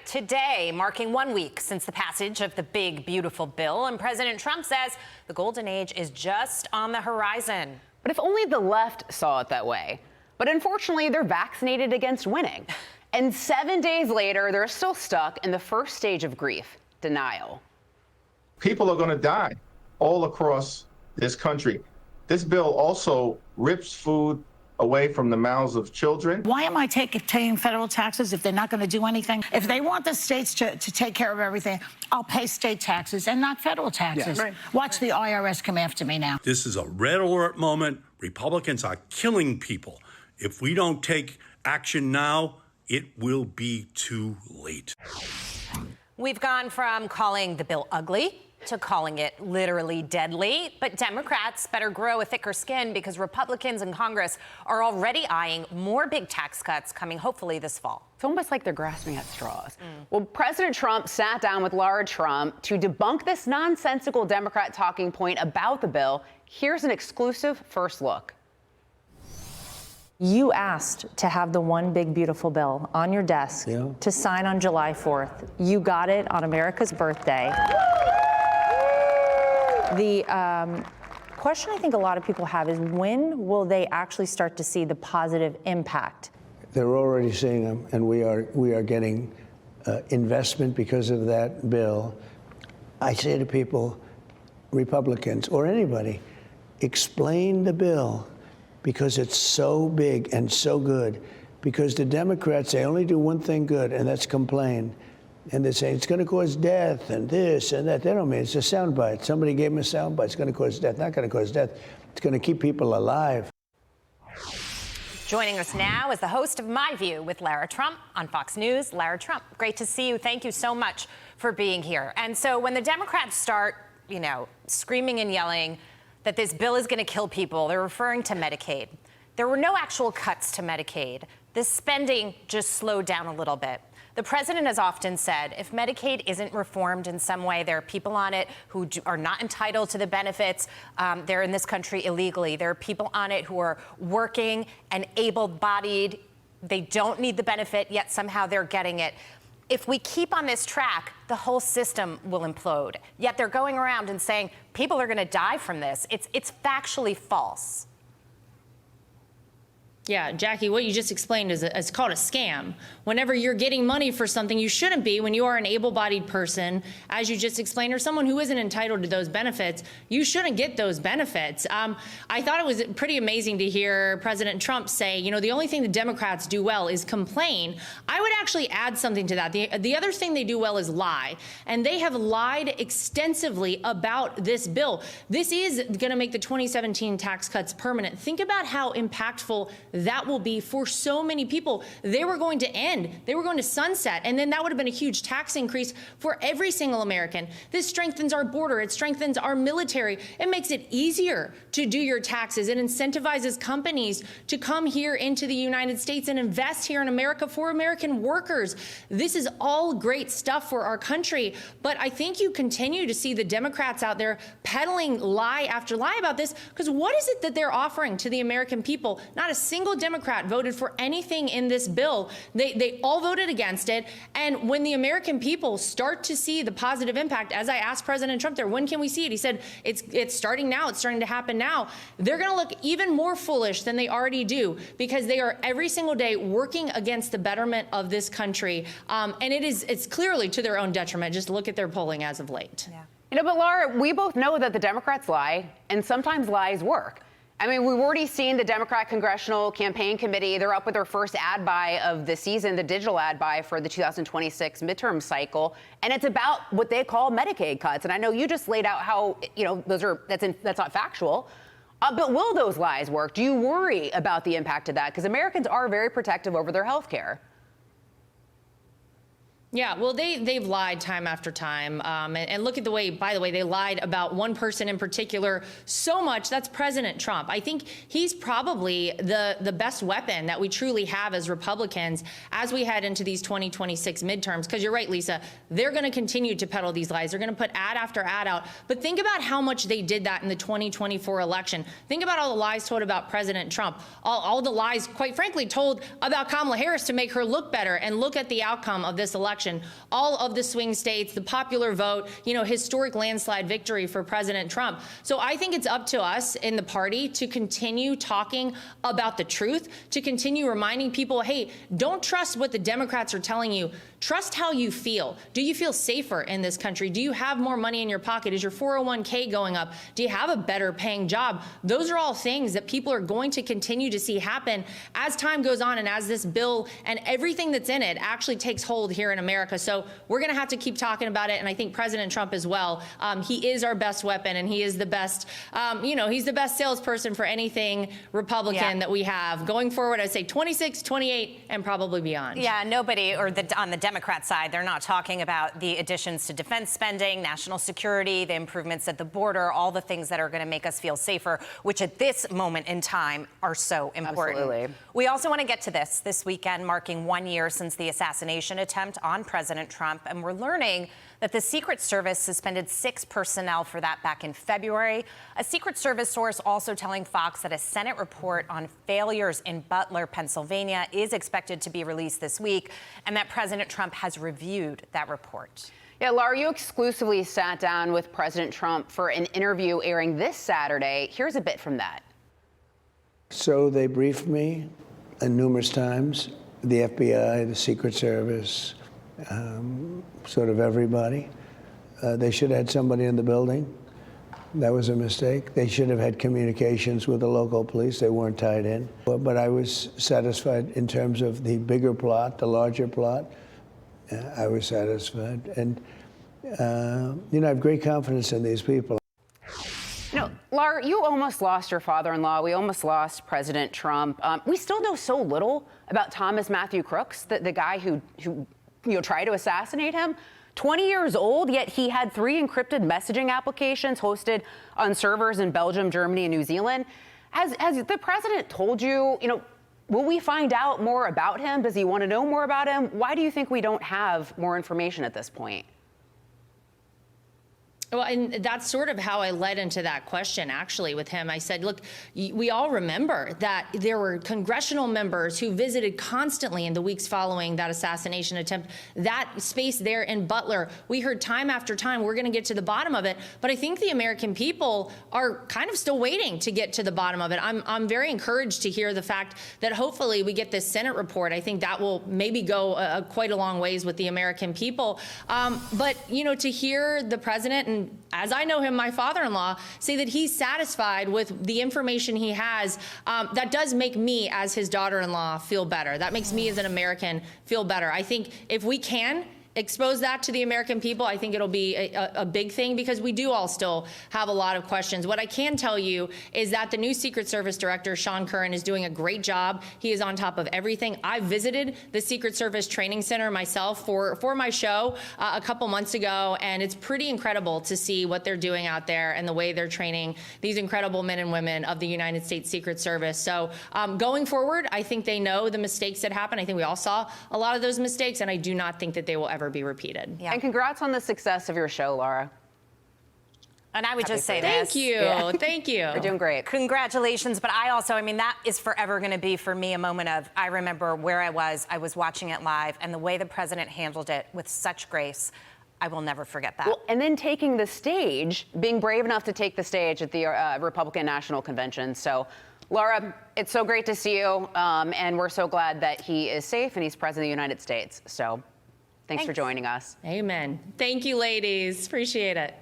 Today, marking 1 week since the passage of the big, beautiful bill, and President Trump says the golden age is just on the horizon. But if only the left saw it that way. But unfortunately, they're vaccinated against winning. And 7 days later, they're still stuck in the first stage of grief, denial. People are going to die all across this country. This bill also rips food away from the mouths of children. Why am I paying federal taxes if they're not going to do anything? If they want the states to take care of everything, I'll pay state taxes and not federal taxes. Yeah, right. Watch the IRS come after me now. This is a red alert moment. Republicans are killing people. If we don't take action now, it will be too late. We've gone from calling the bill ugly to calling it literally deadly. But Democrats better grow a thicker skin because Republicans in Congress are already eyeing more big tax cuts coming hopefully this fall. It's almost like they're grasping at straws. Well, President Trump sat down with Lara Trump to debunk this nonsensical Democrat talking point about the bill. Here's an exclusive first look. You asked to have the one big beautiful bill on your desk to sign on July 4th. You got it on America's birthday. The question I think a lot of people have is when will they actually start to see the positive impact? They're already seeing them, and we are getting investment because of that bill. I say to people, Republicans or anybody, explain the bill because it's so big and so good. Because the Democrats, they only do one thing good, and that's complain. And they say it's going to cause death and this and that. They don't mean it's a soundbite. Somebody gave them a soundbite. It's going to cause death. Not going to cause death. It's going to keep people alive. Joining us now is the host of My View with Lara Trump on Fox News. Lara Trump, great to see you. Thank you so much for being here. And so when the Democrats start, screaming and yelling that this bill is going to kill people, they're referring to Medicaid. There were no actual cuts to Medicaid. This spending just slowed down a little bit. The president has often said if Medicaid isn't reformed in some way, there are people on it who are not entitled to the benefits. They're in this country illegally. There are people on it who are working and able-bodied. They don't need the benefit, yet somehow they're getting it. If we keep on this track, the whole system will implode. Yet they're going around and saying people are going to die from this. It's factually false. Yeah, Jackie, what you just explained is called a scam. Whenever you're getting money for something you shouldn't be, when you are an able-bodied person, as you just explained, or someone who isn't entitled to those benefits, you shouldn't get those benefits. I thought it was pretty amazing to hear President Trump say, the only thing the Democrats do well is complain. I would actually add something to that. The other thing they do well is lie. And they have lied extensively about this bill. This is going to make the 2017 tax cuts permanent. Think about how impactful that will be for so many people. They were going to end. They were going to sunset. And then that would have been a huge tax increase for every single American. This strengthens our border. It strengthens our military. It makes it easier to do your taxes. It incentivizes companies to come here into the United States and invest here in America for American workers. This is all great stuff for our country. But I think you continue to see the Democrats out there peddling lie after lie about this, because what is it that they're offering to the American people? Not a single Democrat voted for anything in this bill. They all voted against it. And when the American people start to see the positive impact, as I asked President Trump there, when can we see it? He said, it's starting now. It's starting to happen now. They're going to look even more foolish than they already do, because they are every single day working against the betterment of this country. And it's clearly to their own detriment. Just look at their polling as of late. Yeah. But Lara, we both know that the Democrats lie, and sometimes lies work. I mean, we've already seen the Democrat Congressional Campaign Committee. They're up with their first ad buy of the season, the digital ad buy for the 2026 midterm cycle. And it's about what they call Medicaid cuts. And I know you just laid out how, that's not factual. But will those lies work? Do you worry about the impact of that? Because Americans are very protective over their health care. Yeah, well, they've lied time after time. And look at the way, by the way, they lied about one person in particular so much. That's President Trump. I think he's probably the best weapon that we truly have as Republicans as we head into these 2026 midterms. Because you're right, Lisa, they're going to continue to peddle these lies. They're going to put ad after ad out. But think about how much they did that in the 2024 election. Think about all the lies told about President Trump, all the lies, quite frankly, told about Kamala Harris to make her look better. And look at the outcome of this election. election. All of the swing states, the popular vote, historic landslide victory for President Trump. So I think it's up to us in the party to continue talking about the truth, to continue reminding people, hey, don't trust what the Democrats are telling you. Trust how you feel. Do you feel safer in this country? Do you have more money in your pocket? Is your 401k going up? Do you have a better paying job? Those are all things that people are going to continue to see happen as time goes on and as this bill and everything that's in it actually takes hold here in America. So we're going to have to keep talking about it. And I think President Trump as well. He is our best weapon, and he is the best, he's the best salesperson for anything Republican that we have. Going forward, I'd say 26, 28, and probably beyond. Yeah, nobody, or on the Democrat side, they're not talking about the additions to defense spending, national security, the improvements at the border, all the things that are going to make us feel safer, which at this moment in time are so important. Absolutely. We also want to get to this weekend, marking 1 year since the assassination attempt on President Trump, and we're learning that the Secret Service suspended 6 personnel for that back in February. A Secret Service source also telling Fox that a Senate report on failures in Butler, Pennsylvania is expected to be released this week, and that President Trump has reviewed that report. Yeah, Lara, you exclusively sat down with President Trump for an interview airing this Saturday. Here's a bit from that. So they briefed me numerous times, the FBI, the Secret Service, sort of everybody. They should have had somebody in the building. That was a mistake. They should have had communications with the local police. They weren't tied in. But I was satisfied in terms of the bigger plot, the larger plot. I was satisfied. And, I have great confidence in these people. Lara, you almost lost your father-in-law. We almost lost President Trump. We still know so little about Thomas Matthew Crooks, the guy who tried to assassinate him. 20 years old, yet he had 3 encrypted messaging applications hosted on servers in Belgium, Germany, and New Zealand. Has the president told you, will we find out more about him? Does he want to know more about him? Why do you think we don't have more information at this point? Well, and that's sort of how I led into that question, actually, with him. I said, look, we all remember that there were congressional members who visited constantly in the weeks following that assassination attempt, that space there in Butler. We heard time after time, we're going to get to the bottom of it. But I think the American people are kind of still waiting to get to the bottom of it. I'm very encouraged to hear the fact that hopefully we get this Senate report. I think that will maybe go quite a long ways with the American people. But, to hear the president, and as I know him, my father-in-law, say that he's satisfied with the information he has, that does make me, as his daughter-in-law, feel better. That makes me, as an American, feel better. I think if we can expose that to the American people, I think it'll be a big thing, because we do all still have a lot of questions. What I can tell you is that the new Secret Service director, Sean Curran, is doing a great job. He is on top of everything. I visited the Secret Service Training Center myself for my show a couple months ago, and it's pretty incredible to see what they're doing out there and the way they're training these incredible men and women of the United States Secret Service. So going forward, I think they know the mistakes that happened. I think we all saw a lot of those mistakes, and I do not think that they will ever be repeated. Yeah. And congrats on the success of your show, Lara. And I would just say this. Thank you. Yeah. Thank you. You're doing great. Congratulations. But I also, that is forever going to be for me a moment of, I remember where I was watching it live, and the way the president handled it with such grace. I will never forget that. Well, and then taking the stage, being brave enough to take the stage at the Republican National Convention. So, Lara, it's so great to see you. And we're so glad that he is safe and he's president of the United States. So, thanks for joining us. Amen. Thank you, ladies. Appreciate it.